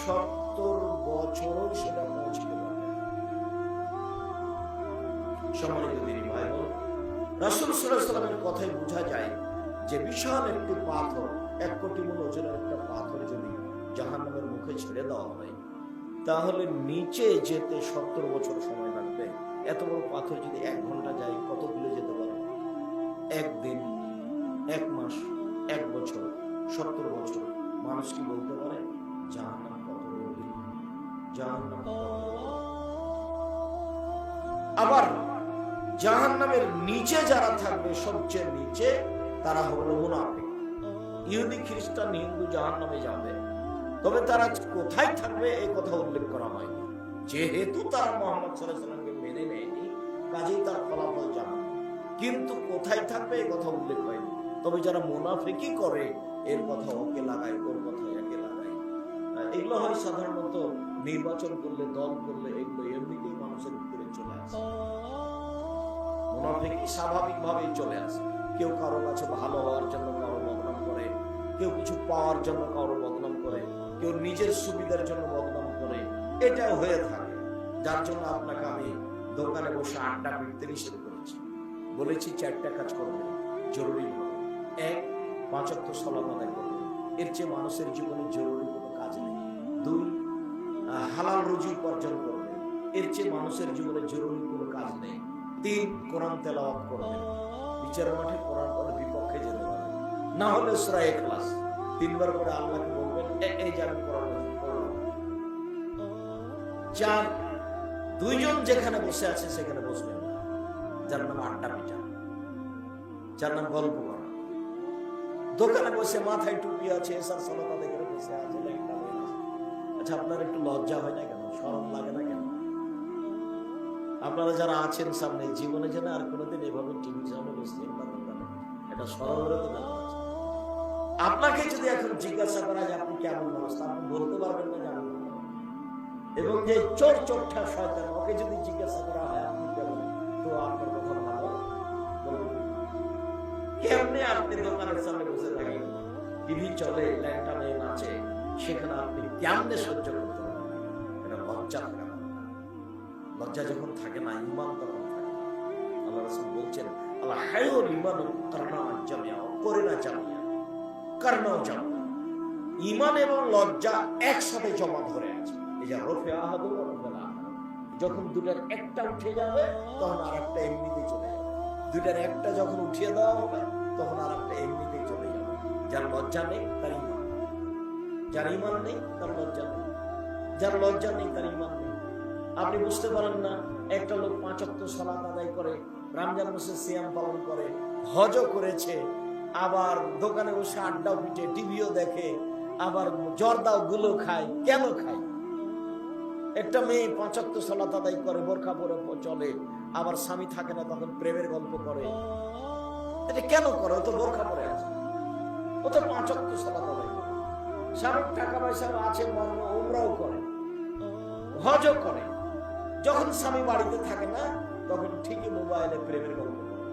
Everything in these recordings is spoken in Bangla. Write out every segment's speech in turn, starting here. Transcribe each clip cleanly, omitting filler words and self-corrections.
70 বছরও সেটা পৌঁছতে পারবে। সম্মানিত দিনী ভাই বোন, রাসূল সাল্লাল্লাহু আলাইহি ওয়াসাল্লামের কথায় বোঝা যায় যে বিশাল একটি পাথর, 1 কোটি মণ ওজনের একটা পাথর যদি জাহান্নামের মুখে ছেড়ে দেওয়া হয়, তাহলে নিচে যেতে 70 বছর সময় লাগবে। এত বড় পাথর যদি 1 ঘন্টা যায়, কত দূরে যেতে পারে? 1 দিন, 1 মাস, 1 বছর, 70 বছর। মানুষ কি বলতে পারে জাহান্নাম কত দূরে? জাহান্নাম কত দূরে? আবার জাহান্নামের নিচে যারা থাকবে, সবচেয়ে নিচে, তারা হলো মুনাফিক। ইহুদি, খ্রিস্টান, হিন্দু জাহান্নামে যাবে, তবে তারা কোথায় থাকবে এই কথা উল্লেখ করা হয়নি। যেহেতু তারা মুহাম্মদ সাল্লাল্লাহু আলাইহি ওয়াসাল্লামকে মেনে নেয়নি, কাজেই তার ফলাফল জাহান্নাম। কিন্তু কোথায় থাকবে এই কথা উল্লেখ হয়নি। তবে যারা মুনাফিকি করে, এর কথা ওকে লাগায়, ওর কথা একে লাগায়। এগুলো হয় সাধারণত নির্বাচন করলে, দল করলে, এগুলো এমনিতেই মানুষের ভিতরে চলে আসে। মুনাফিকি স্বাভাবিকভাবেই চলে আসে। কেউ কারো কাছে ভালো হওয়ার জন্য কারো বদনাম করে, কেউ কিছু পাওয়ার জন্য কারো বদনাম করে, কেউ নিজের সুবিধার জন্য বদনাম করে। এটাও হয়ে থাকে। যার জন্য আপনাকে আমি দোকানে বসে আড্ডা পিটতে নিষেধ করেছি। বলেছি 4টা কাজ করবেন জরুরি ভাবে। 1, 5 ওয়াক্ত সালাত আদায় করবেন। এর চেয়ে মানুষের জীবনে জরুরি কোনো কাজ নেই। 2, হালাল রুজি উপার্জন করবেন। এর চেয়ে মানুষের জীবনে জরুরি কোনো কাজ নেই। 3, কোরআন তেলাওয়াত করবেন। বিচারের মাঠে কোরআন পড়ার বিপক্ষে যেতে পারেন, না হলে সূরা ইখলাস 3 বার করে আল্লাহকে বলবেন, এই যে আমি কোরআন পড়লাম। 4, 2 জন যেখানে বসে আছে সেখানে বসবেন না। যার নাম আড্ডা পিটা, যার নাম গল্প করা। দোকানে বসে মাথায় টুপি আছে, এসার সালাত আদায় করে বসে আছে, লেখা বই আছে। আচ্ছা, আপনার একটু লজ্জা হয় না কেন? শরম লাগে না কেন? আপনারা যারা আছেন সামনে, জীবনে যেন আর কোনোদিন এভাবে টিভির সামনে বসছেন না, এটা সরবরাহ তো ব্যাপার আছে। আপনাকে যদি এখন জিজ্ঞাসা করা যায় আপনি কেমন মানুষ, আপনি বলতে পারবেন না জানেন। এবং যে চোর চোরটা শয়তান, ওকে যদি জিজ্ঞাসা করা হয় আপনি কেমন, তো আপনার কথা ভালো বলবেন। কেমনে আপনি দোকানের সামনে বসে থাকেন, টিভি চলে, ল্যাংটা মেয়ে নাচে, সেখানে আপনি কেমনে সহ্য করতে পারেন? এটা লজ্জা থাকে না। লজ্জা যখন থাকে না, ঈমান তখন থাকে না। আল্লাহ রাসূল বলছেন, আল্লাহ হায়ুল ঈমানু কারনা জামিয়া, করে না জামিয়া, কারনাও জামিয়া। ঈমান এবং লজ্জা একসাথে জমা ধরে আছে। এই যে রফে আহাদু ওয়া রফেল আখার, যখন দুটার একটা উঠে যাবে তখন আরেকটা এমনিতেই চলে যাবে। দুটার একটা যখন উঠিয়ে দেওয়া হবে তখন আরেকটা এমনিতেই চলে যাবে। যার লজ্জা নেই তার ঈমান, যার ঈমান নেই তার লজ্জা নেই, যার লজ্জা নেই তার ঈমান নেই। আপনি বুঝতে পারেন না, একটা লোক 5 ওয়াক্ত সালাত আদায় করে, রমজান মাসে সিয়াম পালন করে, হজও করেছে, আবার দোকানে বসে আড্ডাও পিটে, টিভিও দেখে, আবার জর্দাও গুলো খায়। কেন খায়? একটা মেয়ে 5 ওয়াক্ত সালাত আদায় করে, বোরকা পরে চলে, আবার স্বামী থাকে না তখন প্রেমের গল্প করে। এটা কেন করে? ও তো বোরকা পরে আছে, ও তো 5 ওয়াক্ত সালাত আদায় করে, স্বামীর টাকা পয়সা আছে, মর্ম উমরাও করে, হজও করে। যখন স্বামী বাড়িতে থাকে না তখন ঠিকই মোবাইলে প্রেমের গল্প করে।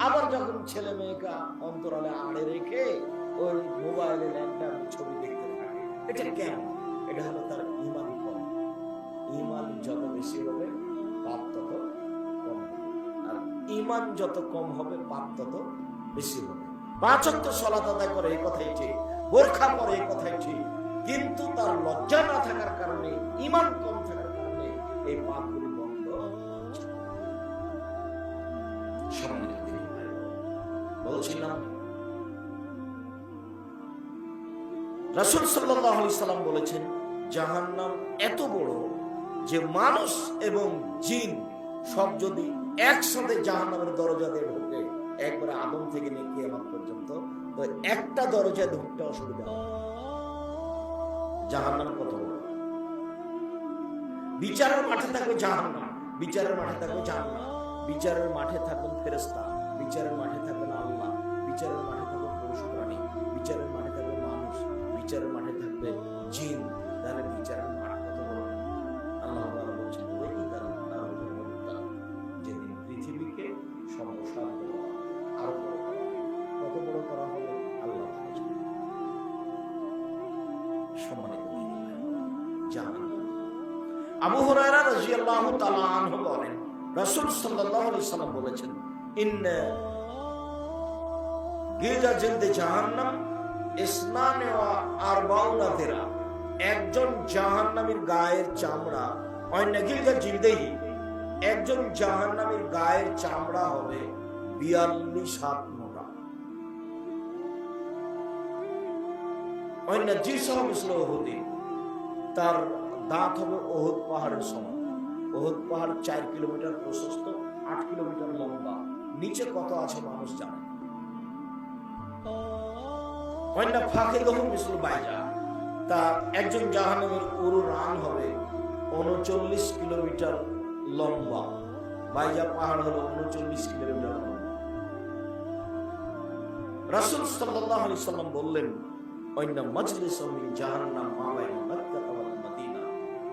আবার যখন ছেলে মেয়েকে অন্তরালে আড়ে রেখে ওই মোবাইলে ল্যাংটা ছবি দেখতে থাকে। এটা কেন? এটা হলো তার ঈমান কম। ঈমান যত বেশি হবে পাপ তত কম হবে, আর ঈমান যত কম হবে পাপ তত বেশি হবে। 5 ওয়াক্ত সালাত আদায় করে, এই কথাই ঠিক, বোরকা পরে, এই কথাই ঠিক, কিন্তু তার লজ্জা না থাকার কারণে, ঈমান কম থাকার কারণে এই পাপগুলি বন্ধ হচ্ছে। বলছিলাম রাসূল সাল্লাল্লাহু আলাইহি সাল্লাম বলেছেন, জাহান্নাম এত বড় যে মানুষ এবং জিন সব যদি একসাথে জাহান্নামের দরজা দিয়ে ঢোকে, একবারে আদম থেকে নিয়ে কিয়ামত পর্যন্ত, তো একটা দরজা ঢুকতে অসুবিধা হবে। জাহান্নাম কত বড়! বিচারের মাঠে থাকবে জাহান্নাম, বিচারের মাঠে থাকবে জান্নাত, বিচারের মাঠে থাকবেন ফেরেশতা, বিচারের মাঠে থাকবেন আল্লাহ, বিচারের মাঠে থাকবে পশু প্রাণী, বিচারের মাঠে থাকবে মানুষ, বিচারের মাঠে থাকবে জিন। তাহলে বিচারের মাঠ কত বড়! আল্লাহ তাআলা বলছেন, ওই ইদাল আরদু মুদ্দাত, যেদিন পৃথিবীকে সমসান্ত করা হবে, আরো বড় করা হবে। কত বড় করা হবে আল্লাহ জানেন। সম্মানিত জাহান্নাম। আবু হুরায়রা রাদিয়াল্লাহু তাআলা আনহু বলেন, রাসূল সাল্লাল্লাহু আলাইহি সাল্লাম বলেছেন, ইন্না গিলজা জিলদে জাহান্নাম ইসনানে ওয়া আরবাউনা দিরা। একজন জাহান্নামীর গায়ের চামড়া, অন্য গিলজা জিলদেহি, একজন জাহান্নামীর গায়ের চামড়া হবে 42 হাত মোটা। অন্য জিসম মিসল উহুদি, তার দাঁত হবে উহুদ পাহাড়ের সমান। উহুদ পাহাড় 4 কিলোমিটার প্রশস্ত, 8 কিলোমিটার লম্বা। নিচে কত আছে মানুষ জানে। অন্য ফাকিদহু মিসল বাইজা, তা একজন জাহান্নামীর উরু রান হবে 39 কিলোমিটার লম্বা। বাইজা পাহাড় হলো 39 কিলোমিটার লম্বা। রাসূল সাল্লাল্লাহু আলাইহি সাল্লাম বললেন, অন্য মাজলিসুম মিন জাহান্নাম মা বাইনা মক্কা ওয়াল মদিনা।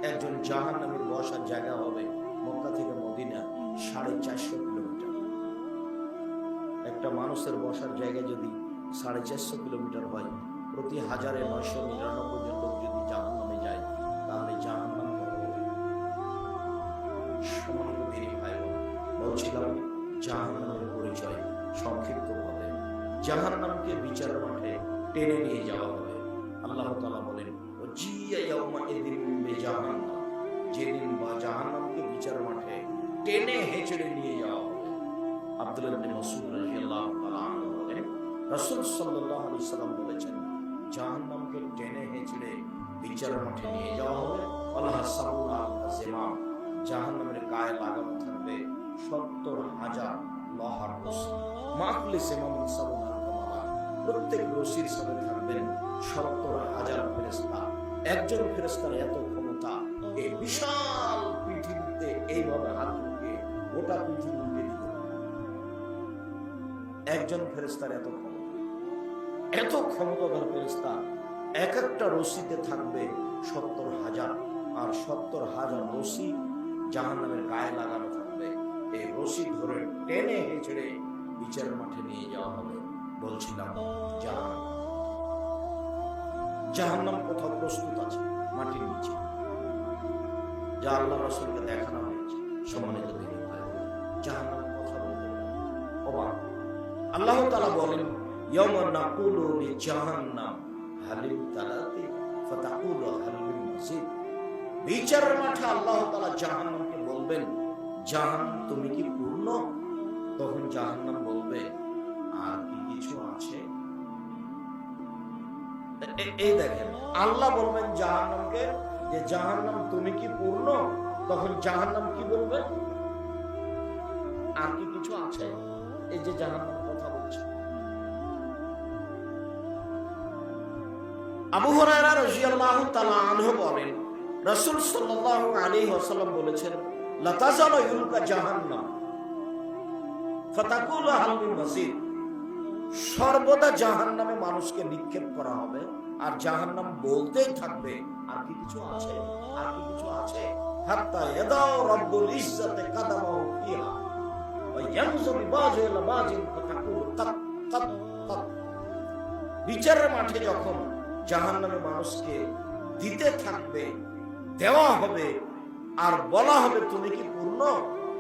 একজন জাহান্নামীর বসার জায়গা হবে মক্কা থেকে মদিনা 450 কিলোমিটার। একটা মানুষের বসার জায়গা যদি 450 কিলোমিটার হয়, প্রতি 1999 জন লোক যদি জাহান্নামে যায়, তাহলে জাহান্নাম কত হবে? সম্মানিত দিনী ভাই বোন, বলছিলাম জাহান্নামের পরিচয় সংক্ষিপ্ত ভাবে। জাহান্নামকে বিচার মাঠে টেনে নিয়ে যাওয়া হবে। আল্লাহ তাআলা বলেন, ওয়াজিয়া ইয়াউমা ইযিন বিজাহান্নাম, যেদিন বা জাহান্নামকে বিচার মাঠে টেনে হেঁচড়ে নিয়ে যাওয়া হবে। আব্দুল্লাহ ইবনে মাসউদ রাদিয়াল্লাহু তাআলা আনহু বলেন, রাসূল সাল্লাল্লাহু আলাইহি সাল্লাম বলেছেন, জাহান্নামকে টেনে হেঁচড়ে বিচার মাঠে নিয়ে যাওয়া হবে। আল্লাহ সাবুনা আল-জিমাম, জাহান্নামের গায়ে লাগানো থাকবে 70,000 লোহার রশি। মাকুল সিমাম সাবুনা আল-কামালা, প্রত্যেক রশির সাথে থাকবেন 70,000 ফেরেশতা। একজন ফেরেশতার এত ক্ষমতা, এই বিশাল পৃথিবীতে এইভাবে হাত ঢুকিয়ে গোটা পৃথিবী উল্টে দিতে পারে। একজন ফেরেশতার এত ক্ষমতা, এত ক্ষমতাধর ফেরেশতা। এক একটা রশিতে থাকবে 70,000, আর 70,000 রশি জাহান্নামের গায়ে লাগানো থাকবে। এই রশি ধরে টেনে হেঁচড়ে বিচার মাঠে নিয়ে যাওয়া হবে। বলছিলাম জাহান্নাম কোথাও প্রস্তুত আছে মাটির নিচে, যা আল্লাহ রাসূলকে দেখানো হয়েছে। সম্মানিত দিনী ভাই, জাহান্নাম কথা বলতে অবাক। আল্লাহ তাআলা বলেন, ইয়াওমা নাকুলু লিজাহান্নাম হালিম তালাতি ফাতাকুলু হাল মিন মাজিদ। বিচারের মাঠে আল্লাহ তাআলা জাহান্নামকে বলবেন, জাহান্নাম তুমি কি পূর্ণ? তখন জাহান্নাম বলবে, আর কি কিছু আছে? এই দেখেন, আল্লাহ বলবেন জাহান্নামকে যে, জাহান্নাম তুমি কি পূর্ণ? তখন জাহান্নাম কি বলবে? আর কি কিছু আছে? এই যে জাহান্নাম কথা বলছে। আবু হুরায়রা রাদিয়াল্লাহু তাআলা আনহু বলেন, রাসূল সাল্লাল্লাহু আলাইহি ওয়াসাল্লাম বলেছেন, লা তাযালু ইউলকা জাহান্নাম ফাতাকুলু হাল মিন মাজিদ। সর্বদা জাহান্নামে মানুষকে নিক্ষেপ করা হবে, আর জাহান্নাম বলতেই থাকবে, আর কি কিছু আছে? আর কি কিছু আছে? হাত্তা ইয়াদাউ রাব্বুল ইজ্জাতি কাদামাহু ফিহা ওয়া ইয়ানজু বিবাযি ইলা বাযিন ফাতাকুলু তাক তাক তাক। বিচারের মাঠে যখন জাহান্নামে মানুষকে দিতে থাকবে, দেওয়া হবে, আর বলা হবে তুমি কি পূর্ণ?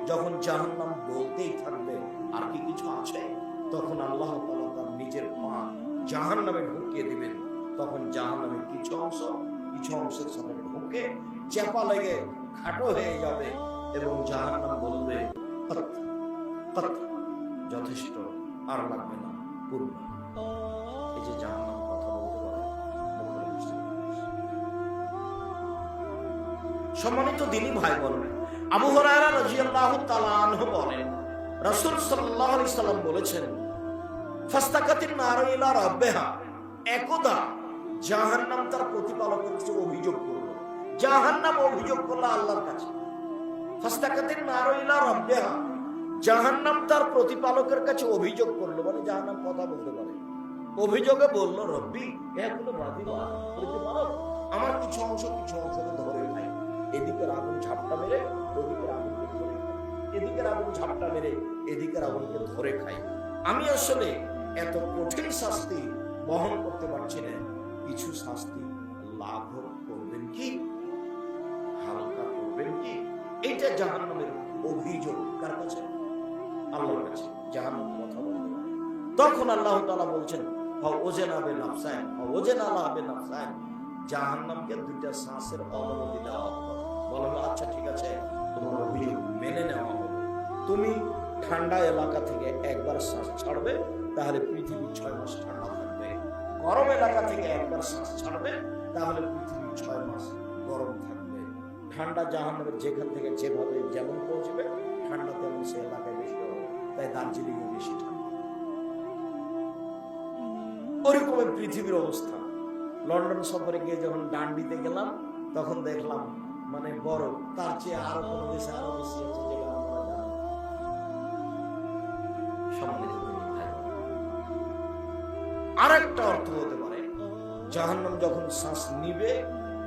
যখন জাহান্নাম বলতেই থাকবে, আর কি কিছু আছে? তখন আল্লাহ তাআলা তার নিজের পা জাহান্নামে ঢুকিয়ে দিবেন। তখন জাহান্নামের কিছু অংশের সাথে ঢুকে চাপা লেগে খাটো হয়ে যাবে, এবং জাহান্নাম বলবে, যথেষ্ট, আর লাগবে না, পূর্ণ। এই যে জাহান্নাম কথা বলতে পারে। সম্মানিত দিনী ভাই বোন, আবু হুরায়রা রাদিয়াল্লাহু তাআলা আনহু বলেন, রাসূল সাল্লাল্লাহু আলাইহি সাল্লাম বলেছেন, ফাস্তাকাতিন নারু ইলা রাব্বিহা। একদা জাহান্নাম তার প্রতিপালকের কাছে অভিযোগ করলো। জাহান্নাম অভিযোগ করলো আল্লাহর কাছে। ফাস্তাকাতিন নারু ইলা রাব্বিহা, জাহান্নাম তার প্রতিপালকের কাছে অভিযোগ করলো, মানে জাহান্নাম কথা বলতে পারে। অভিযোগে বলল, রব্বি, এগুলো বাদিবা, প্রতিপালক, আমার কিছু অংশকে ধরে খাই। এদিকের আগুন ঝাপটা মেরে ওদিকের আগুনকে ধরে খাই, এদিকের আগুন ঝাপটা মেরে এদিকের আগুনকে ধরে খাই। আমি আসলে এত কঠিন শাস্তি বহন করতে পারছি না, কিছু শাস্তি লাভ করবেন কি? এইটা জাহান্নামের অভিযোগ কার কাছে? আল্লাহর কাছে। জাহান্নাম কথা বলবে, তখন আল্লাহ তাআলা বলছেন জাহান্নামকে দুইটা শ্বাসের অনুমতি দেওয়া হবে। বলা হলো আচ্ছা ঠিক আছে, তোমার অভিযোগ মেনে নেওয়া হবে। তুমি ঠান্ডা এলাকা থেকে একবার শ্বাস ছাড়বে, তাহলে পৃথিবী 6 মাস ঠান্ডা থাকবে। গরম এলাকা থেকে একবার শ্বাস ছাড়বে, তাহলে পৃথিবী 6 মাস গরম থাকবে। ঠান্ডা জাহান্নামের যেখান থেকে যেভাবে যেমন পৌঁছবে, ঠান্ডা তেমন সে এলাকায় বেশি হবে। তাই দার্জিলিং এ বেশি ঠান্ডা। ওরকমের পৃথিবীর অবস্থা। লন্ডন সফরে গিয়ে যখন ডান্ডিতে গেলাম, তখন দেখলাম মানে বরফ তার চেয়ে আরো কোনো দেশে আরো বেশি আছে, যেটা আমরা জানি। আর একটা অর্থ হতে পারে, জাহান্নাম যখন শ্বাস নিবে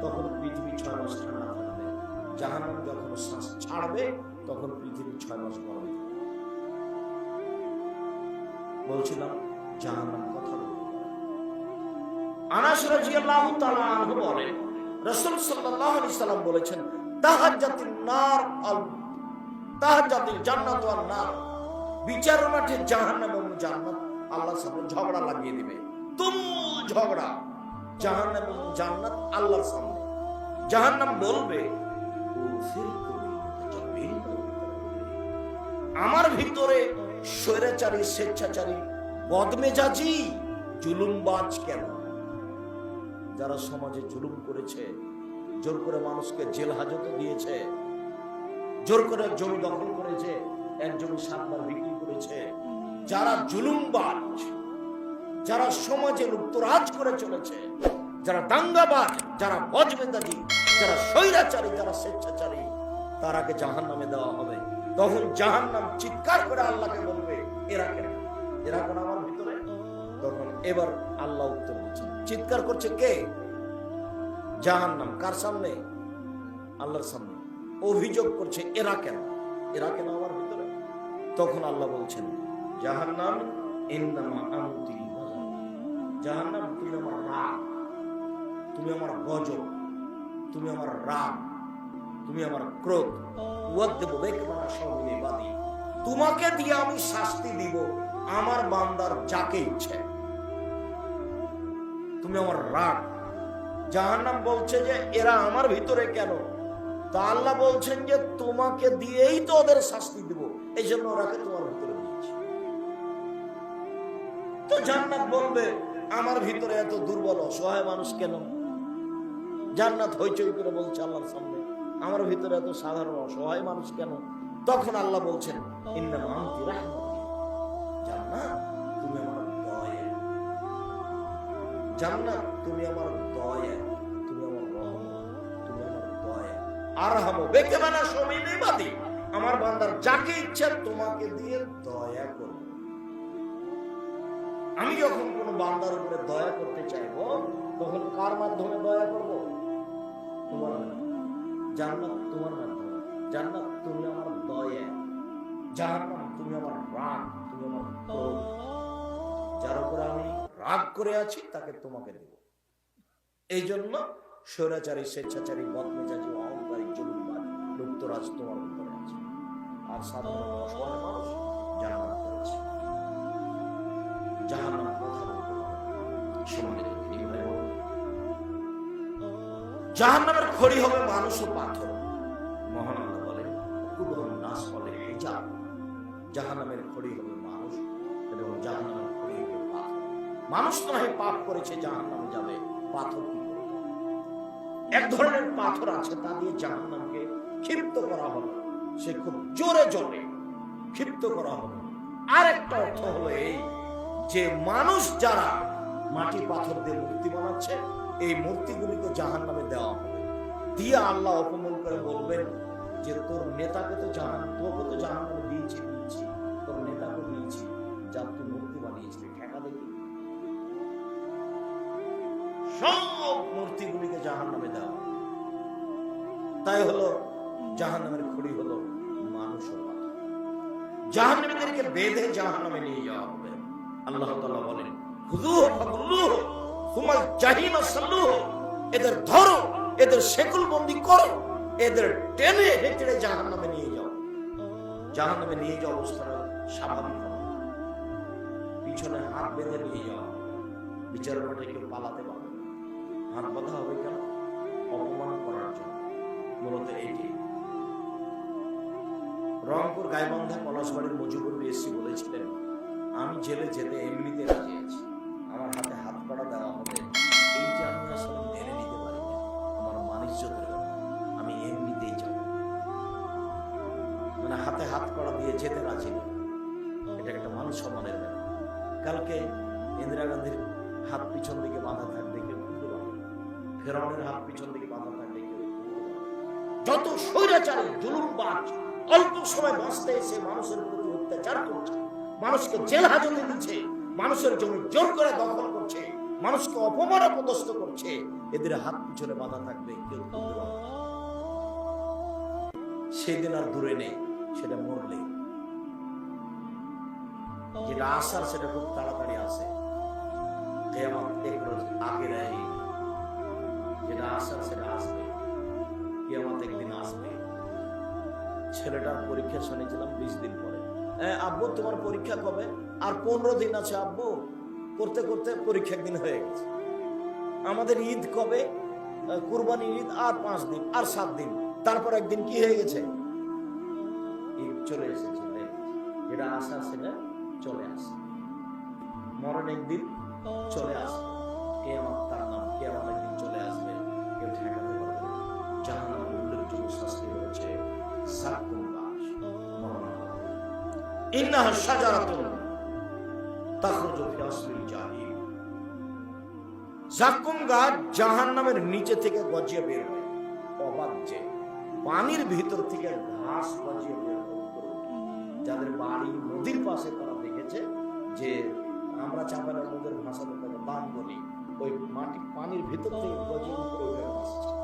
তখন পৃথিবী 6 মাস ঠান্ডা থাকবে। জাহান্নাম যখন শ্বাস ছাড়বে তখন পৃথিবী 6 মাস গরম থাকবে। বলছিলাম জাহান্নাম কথা বলবে। আনাস রাদিয়াল্লাহু তাআলা আনহু বলেন, রাসূল সাল্লাল্লাহু আলাইহি সাল্লাম বলেছেন, তাহাজ্জাতুন নার আল তাহাজ্জাতুল জান্নাত ওয়ান নার, বিচারের মাঠে জাহান্নাম এবং জান্নাত আল্লাহর সামনে ঝগড়া লাগিয়ে দিবে। তুমুল ঝগড়া, জাহান্নাম এবং জান্নাত আল্লাহর সামনে। জাহান্নাম বলবে, আমার ভিতরে স্বৈরাচারী, স্বেচ্ছাচারী, বদমেজাজি, জুলুমবাজ কেন? যারা সমাজে জুলুম করেছে, জোর করে মানুষকে জেল হাজতে দিয়েছে, জোর করে জমি দখল করেছে, এক জমি 7 বার বিক্রি করেছে, যারা জুলুমবাজ, যারা সমাজে লুপ্তরাজ করে চলেছে, যারা দাঙ্গাবাজ, যারা বদমেজাজি, যারা স্বৈরাচারী, যারা স্বেচ্ছাচারী, তারাকে জাহান্নামে দেওয়া হবে। তখন জাহান্নাম চিৎকার করে আল্লাহকে বলবে, এরা কেন, এরা কেন আমার ভিতরে? তখন এবার আল্লাহ উত্তর দিচ্ছেন। চিৎকার করছে কে? জাহান্নাম। কার সামনে? আল্লাহর সামনে। অভিযোগ করছে, এরা কেন, এরা কেন আমার ভিতরে? তখন আল্লাহ বলছেন, জাহান্নাম ইন্নামা আনতি, জাহান্নাম তুমি আমার রাগ, তুমি আমার গজব, তুমি আমার রাগ, তুমি আমার ক্রোধ। তোমাকে দিয়ে আমি শাস্তি দিব আমার বান্দার যাকে ইচ্ছে। তুমি আমার রাগ। জাহান্নাম বলছে যে এরা আমার ভিতরে কেন? তা আল্লাহ বলছেন যে তোমাকে দিয়েই তো ওদের শাস্তি দিব, এই জন্য ওরাকে তোমার ভিতরে দিয়েছি। তো জান্নাত বলবে, আমার ভিতরে এত দুর্বল অসহায় মানুষ কেন? জান্নাত হইচই করে বলছে আল্লাহর সামনে, আমার ভিতরে এত সাধারণ অসহায় মানুষ কেন? তখন আল্লাহ বলছেন, ইন্নামা আনতি রাহমাতি, জান্নাত তুমি আমার দয়া, জান্নাত তুমি আমার দয়া, তুমি আমার রহমত, তুমি আমার দয়া। আরহামু বিকা মান আশাউ মিন ইবাদি, আমার বান্দার যাকে ইচ্ছা তোমাকে দিয়ে দয়া করব। আমি যখন কোন বান্দার উপরে দয়া করতে চাইব, তখন কার মাধ্যমে দয়া করব? তোমার মাধ্যমে। জান্নাত তোমার মাধ্যমে। জান্নাত তুমি আমার দয়া, জাহান্নাম তুমি আমার রাগ, তুমি আমার ক্রোধ। যার উপরে আমি রাগ করে আছি তাকে তোমাকে দেব। এই জন্য স্বৈরাচারী, স্বেচ্ছাচারী, বদমেজাজি, অহংকারী, জুলুমবাজ, লুপ্তরাজ তোমার ভিতরে আছে। আর সাধারণ অসহায় মানুষ জাহান্নাম করেছে। জাহান্নাম কথা বলতে জাহান্নামের খড়ি হবে মানুষ ও পাথর। মহান আল্লাহ বলেন, নাস বলে হিজাব। জাহান্নামের খড়ি হবে মানুষ এবং জাহান্নামের খড়ি হবে পাথর। মানুষ তো নয় পাপ করেছে, জাহান্নামে যাবে, পাথর কি করবে? এক ধরনের পাথর আছে, তা দিয়ে জাহান্নামকে ক্ষিপ্ত করা হবে। সে খুব জোরে জোরে ক্ষিপ্ত করা হবে। আর একটা অর্থ হলো এই যে মানুষ যারা মাটি পাথর দিয়ে মূর্তি বানাচ্ছে, এই মূর্তিগুলিকে জাহান্নামে দেওয়া হবে। দিয়ে আল্লাহ অপমান করে বলবেন যে তোর নেতাকে তো তোকে তো জাহান্নামে দিয়েছি, তোর নেতাকে দিয়েছি, যা তুই মূর্তি বানিয়েছিলি, ঠেকা দেখি। সব মূর্তিগুলিকে জাহান্নামে দেওয়া। তাই হলো জাহান্নামের খড়ি হলো মানুষ ও পাথর। জাহান্নামীদেরকে বেঁধে জাহান্নামে নিয়ে যাওয়া হবে। আল্লাহ তাআলা বলেন, খুযুহু ফাগুল্লুহু সুম্মা জাহিমা সাল্লুহু, এদের ধরো, এদের শেকলবন্দি করো, এদের টেনে হেঁচড়ে জাহান্নামে নিয়ে যাও। জাহান্নামে নিয়ে যাওয়া অবস্থাটা স্বাভাবিক হবে। পিছনে হাত বেঁধে নিয়ে যাওয়া, বিচারের মাঠে কেউ পালাতে পারবে না। হাত বাঁধা হবে কেন? অপমান করার জন্য। মূলত এইটি। রংপুর গাইবান্ধা পলাশবাড়ির মজিবুর বিএসসি বলেছিলেন, আমি জেলে যেতে এমনিতে রাজি আছি, আমার হাতে হাত কড়া দেওয়া হবে এই যে আমি আসলে মেনে নিতে পারি না, আমার মানিজ্যতের ব্যাপার, আমি এমনিতেই যাব। মানে হাতে হাত কড়া দিয়ে যেতে রাজি না, এটা একটা মান সম্মানের ব্যাপার। কালকে ইন্দিরা গান্ধীর হাত পিছন দিকে বাঁধা থাকবে, কেউ খুলতে পারবে না। ফেরাউনের হাত পিছন দিকে বাঁধা থাকবে, কেউ খুলতে পারবে না। যত স্বৈরাচারী জুলুমবাজ অল্প সময় বাঁচতে এসে মানুষের প্রতি অত্যাচার করছে, মানুষকে জেল হাজতে দিচ্ছে, মানুষের জমি জোর করে দখল করছে, মানুষকে অপমান অপদস্থ করছে, এদের হাত পিছনে বাঁধা থাকবে, কেউ খুলতে পারবে না। সেদিন আর দূরে নেই, সেটা মরলে। যেটা আসার সেটা খুব তাড়াতাড়ি আসে, কিয়ামত এক রোজ আগে নেই। যেটা আসার সেটা আসবে, কিয়ামত একদিন আসবে। ছেলেটার পরীক্ষা শুনেছিলাম 20 দিন পরে। আব্বু তোমার পরীক্ষা কবে? আর 15 দিন আছে আব্বু। করতে করতে পরীক্ষা একদিন হয়ে গেছে। আমাদের ঈদ কবে? কুরবানি ঈদ আর 5 দিন আর 7 দিন, তারপর একদিন কি হয়ে গেছে? ঈদ চলে এসেছে। যেটা আসার সেটা চলে আসে, মরণ একদিন চলে আসবে, কিয়ামত তার নাম, কিয়ামত একদিন চলে আসবে, কেউ ঠেকাতে পারবে না। জাহান্নামের উল্লেখযোগ্য শাস্তি হচ্ছে যাক্কুম গাছ, ইন্নাহা শাজারাতুন তাখরুজু ফি আসলিল জাহিম। যাক্কুম গাছ জাহান্নামের নিচে থেকে গজিয়ে বের হয়। অবাক যে পানির ভিতর থেকে ঘাস গজিয়ে বের হয়। যাদের বাড়ি নদীর পাশে তারা দেখেছে যে আমরা চাপানোর নদীর ভাষা তাকে বান বলি, ওই মাটি পানির ভিতর থেকে গজিয়ে উপরে উঠে আসছে।